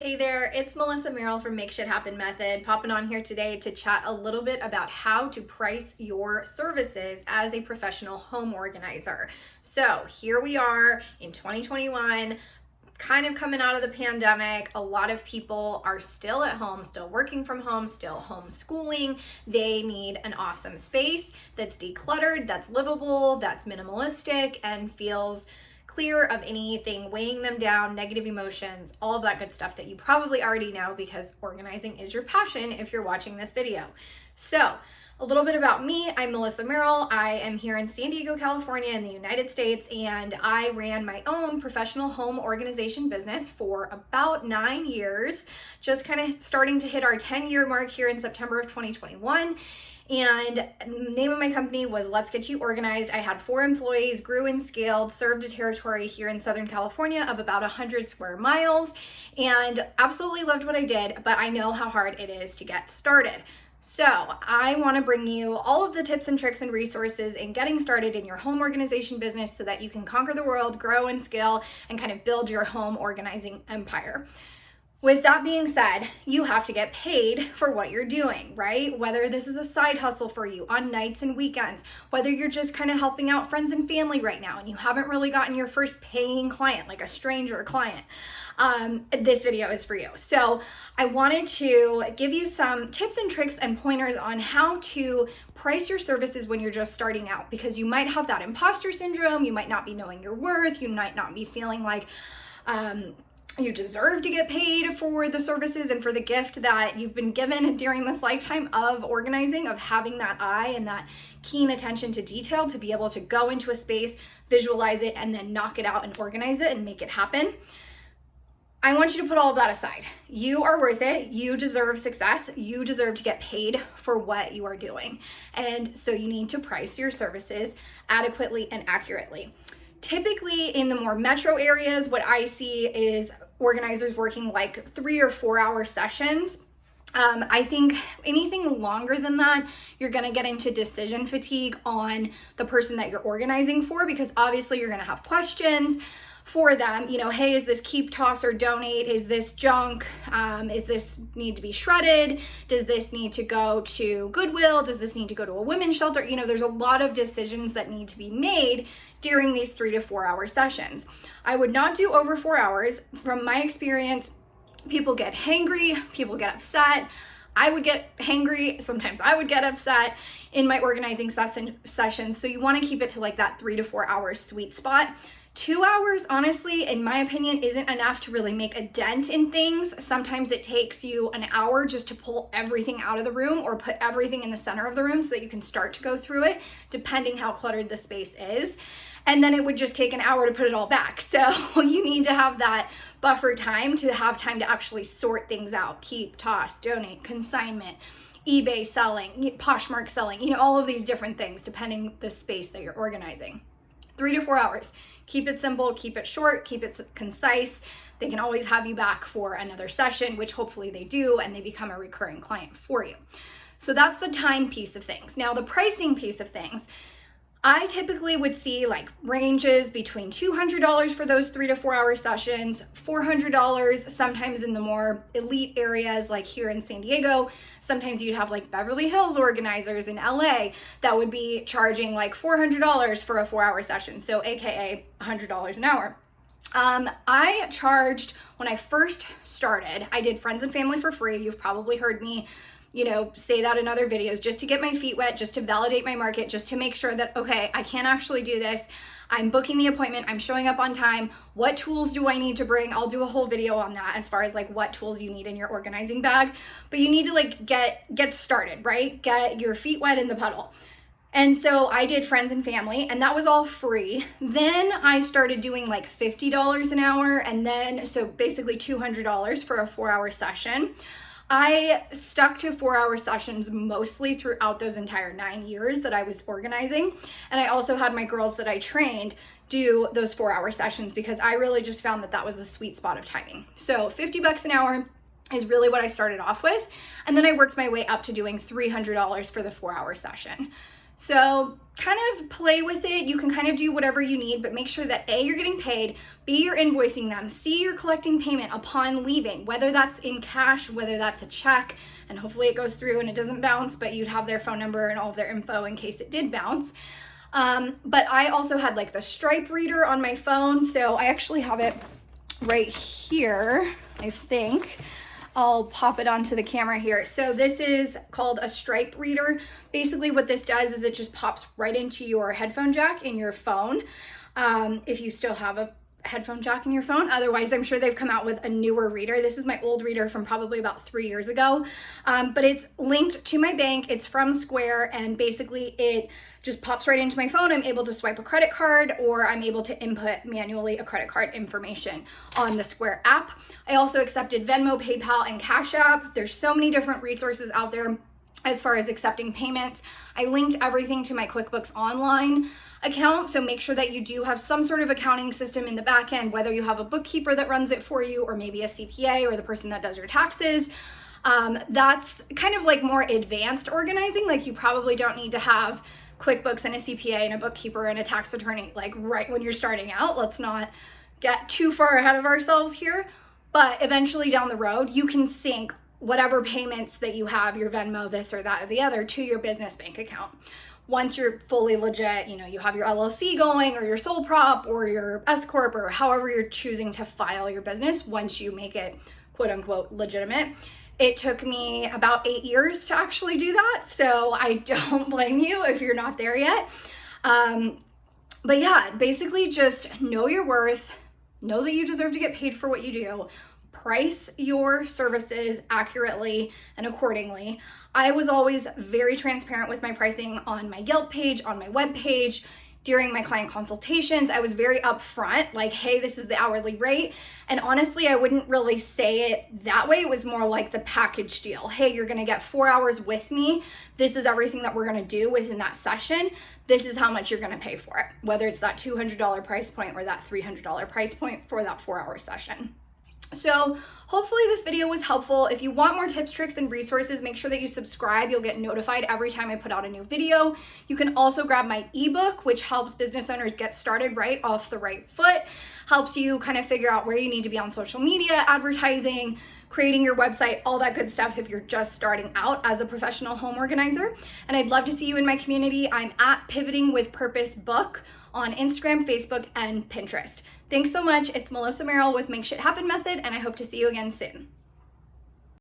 Hey there, it's Melissa Merrill from Make Shit Happen Method, popping on here today to chat a little bit about how to price your services as a professional home organizer. So here we are in 2021, kind of coming out of the pandemic. A lot of people are still at home, still working from home, still homeschooling. They need an awesome space that's decluttered, that's livable, that's minimalistic, and feels clear of anything weighing them down, negative emotions, all of that good stuff that you probably already know because organizing is your passion if you're watching this video. So, a little bit about me. I'm Melissa Merrill. I am here in San Diego, California in the United States, and I ran my own professional home organization business for about 9 years, just kind of starting to hit our 10-year mark here in September of 2021. And the name of my company was Let's Get You Organized. I had 4 employees, grew and scaled, served a territory here in Southern California of about 100 square miles, and absolutely loved what I did, but I know how hard it is to get started. So I want to bring you all of the tips and tricks and resources in getting started in your home organization business so that you can conquer the world, grow and scale, and kind of build your home organizing empire. With that being said, you have to get paid for what you're doing, right? Whether this is a side hustle for you on nights and weekends, whether you're just kind of helping out friends and family right now and you haven't really gotten your first paying client, like a stranger client, this video is for you. So I wanted to give you some tips and tricks and pointers on how to price your services when you're just starting out, because you might have that imposter syndrome, you might not be knowing your worth, you might not be feeling like, you deserve to get paid for the services and for the gift that you've been given during this lifetime of organizing, of having that eye and that keen attention to detail to be able to go into a space, visualize it, and then knock it out and organize it and make it happen. I want you to put all of that aside. You are worth it. You deserve success. You deserve to get paid for what you are doing. And so you need to price your services adequately and accurately. Typically in the more metro areas, what I see is organizers working like 3 or 4 hour sessions. I think anything longer than that, you're going to get into decision fatigue on the person that you're organizing for, because obviously you're going to have questions for them. You know, hey, is this keep, toss, or donate? Is this junk? Is this need to be shredded? Does this need to go to Goodwill? Does this need to go to a women's shelter? You know, there's a lot of decisions that need to be made during these 3 to 4 hour sessions. I would not do over 4 hours. From my experience, people get hangry, people get upset. I would get hangry, sometimes I would get upset in my organizing sessions. So you want to keep it to like that 3 to 4 hours sweet spot. 2 hours, honestly, in my opinion, isn't enough to really make a dent in things. Sometimes it takes you an hour just to pull everything out of the room or put everything in the center of the room so that you can start to go through it, depending how cluttered the space is. And then it would just take an hour to put it all back. So you need to have that buffer time to have time to actually sort things out. Keep, toss, donate, consignment, eBay selling, Poshmark selling, you know, all of these different things depending the space that you're organizing. 3 to 4 hours. Keep it simple, keep it short, keep it concise. They can always have you back for another session, which hopefully they do, and they become a recurring client for you. So that's the time piece of things. Now the pricing piece of things, I typically would see like ranges between $200 for those 3 to 4 hour sessions, $400 sometimes in the more elite areas like here in San Diego. Sometimes you'd have like Beverly Hills organizers in LA that would be charging like $400 for a 4 hour session. So AKA $100 an hour. I charged, when I first started, I did friends and family for free. You've probably heard me say that in other videos, just to get my feet wet, just to validate my market, just to make sure that, okay, I can actually do this. I'm booking the appointment. I'm showing up on time. What tools do I need to bring? I'll do a whole video on that as far as like what tools you need in your organizing bag, but you need to like get started, right? Get your feet wet in the puddle. And so I did friends and family, and that was all free. Then I started doing like $50 an hour, and then so basically $200 for a 4 hour session. I stuck to 4 hour sessions mostly throughout those entire 9 years that I was organizing. And I also had my girls that I trained do those 4 hour sessions because I really just found that that was the sweet spot of timing. So $50 an hour is really what I started off with. And then I worked my way up to doing $300 for the 4 hour session. So kind of play with it. You can kind of do whatever you need, but make sure that A, you're getting paid, B, you're invoicing them, C, you're collecting payment upon leaving, whether that's in cash, whether that's a check, and hopefully it goes through and it doesn't bounce, but you'd have their phone number and all of their info in case it did bounce. But I also had like the Stripe reader on my phone, so I actually have it right here, I think. I'll pop it onto the camera here. So this is called a Stripe reader. Basically what this does is it just pops right into your headphone jack in your phone. If you still have a headphone jack in your phone. Otherwise, I'm sure they've come out with a newer reader. This is my old reader from probably about 3 years ago. But it's linked to my bank. It's from Square, and basically it just pops right into my phone. I'm able to swipe a credit card, or I'm able to input manually a credit card information on the Square app. I also accepted Venmo, PayPal, and Cash App. There's so many different resources out there as far as accepting payments. I linked everything to my QuickBooks Online account, so make sure that you do have some sort of accounting system in the back end, whether you have a bookkeeper that runs it for you, or maybe a CPA, or the person that does your taxes. That's kind of like more advanced organizing. Like, you probably don't need to have QuickBooks and a CPA and a bookkeeper and a tax attorney like right when you're starting out. Let's not get too far ahead of ourselves here, but eventually down the road you can sync whatever payments that you have, your Venmo, this or that or the other, to your business bank account. Once you're fully legit, you have your LLC going, or your sole prop, or your S Corp, or however you're choosing to file your business, once you make it quote unquote legitimate. It took me about 8 years to actually do that, so I don't blame you if you're not there yet. But yeah, basically just know your worth, know that you deserve to get paid for what you do, price your services accurately and accordingly. I was always very transparent with my pricing on my Yelp page, on my web page, during my client consultations. I was very upfront, like, hey, this is the hourly rate. And honestly, I wouldn't really say it that way. It was more like the package deal. Hey, you're gonna get 4 hours with me. This is everything that we're gonna do within that session. This is how much you're gonna pay for it, whether it's that $200 price point or that $300 price point for that 4-hour session. So hopefully this video was helpful. If you want more tips, tricks, and resources, make sure that you subscribe. You'll get notified every time I put out a new video. You can also grab my ebook, which helps business owners get started right off the right foot, helps you kind of figure out where you need to be on social media, advertising, creating your website, all that good stuff if you're just starting out as a professional home organizer. And I'd love to see you in my community. I'm at Pivoting with Purpose Book on Instagram, Facebook, and Pinterest. Thanks so much. It's Melissa Merrill with Make Shit Happen Method, and I hope to see you again soon.